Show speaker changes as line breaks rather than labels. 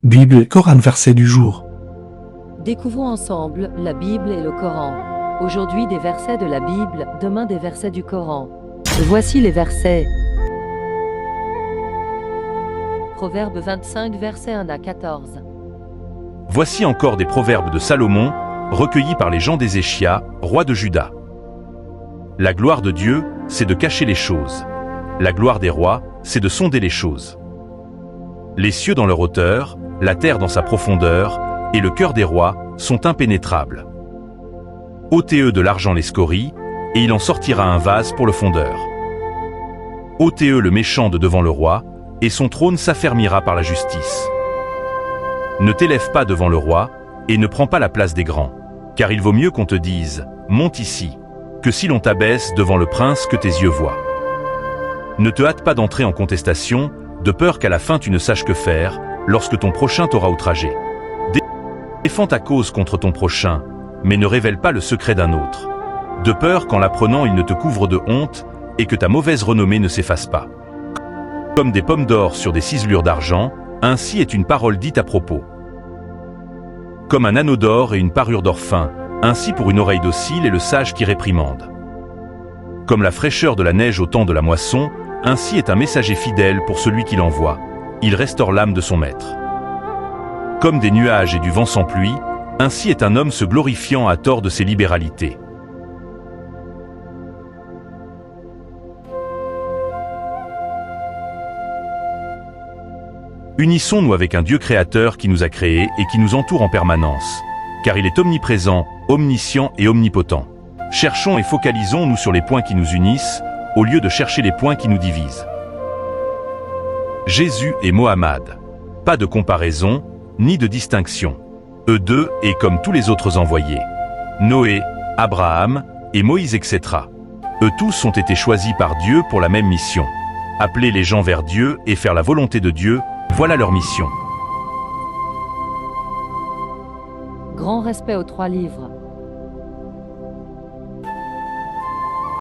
Bible et Coran verset du jour.
Découvrons ensemble la Bible et le Coran. Aujourd'hui des versets de la Bible, demain des versets du Coran. Voici les versets. Proverbe 25, versets 1 à 14.
Voici encore des proverbes de Salomon, recueillis par les gens d'Ézéchia, roi de Juda. La gloire de Dieu, c'est de cacher les choses. La gloire des rois, c'est de sonder les choses. Les cieux dans leur hauteur, la terre dans sa profondeur, et le cœur des rois sont impénétrables. Ôtez-eux de l'argent les scories, et il en sortira un vase pour le fondeur. Ôtez-eux le méchant de devant le roi, et son trône s'affermira par la justice. Ne t'élève pas devant le roi, et ne prends pas la place des grands, car il vaut mieux qu'on te dise « monte ici », que si l'on t'abaisse devant le prince que tes yeux voient. Ne te hâte pas d'entrer en contestation, de peur qu'à la fin tu ne saches que faire, lorsque ton prochain t'aura outragé. Défends ta cause contre ton prochain, mais ne révèle pas le secret d'un autre. De peur qu'en l'apprenant il ne te couvre de honte, et que ta mauvaise renommée ne s'efface pas. Comme des pommes d'or sur des ciselures d'argent, ainsi est une parole dite à propos. Comme un anneau d'or et une parure d'or fin, ainsi pour une oreille docile est le sage qui réprimande. Comme la fraîcheur de la neige au temps de la moisson, ainsi est un messager fidèle pour celui qui l'envoie. Il restaure l'âme de son maître. Comme des nuages et du vent sans pluie, ainsi est un homme se glorifiant à tort de ses libéralités. Unissons-nous avec un Dieu créateur qui nous a créés et qui nous entoure en permanence, car il est omniprésent, omniscient et omnipotent. Cherchons et focalisons-nous sur les points qui nous unissent, au lieu de chercher les points qui nous divisent. Jésus et Mohammed. Pas de comparaison, ni de distinction. Eux deux et comme tous les autres envoyés. Noé, Abraham et Moïse, etc. Eux tous ont été choisis par Dieu pour la même mission. Appeler les gens vers Dieu et faire la volonté de Dieu, voilà leur mission.
Grand respect aux 3 livres.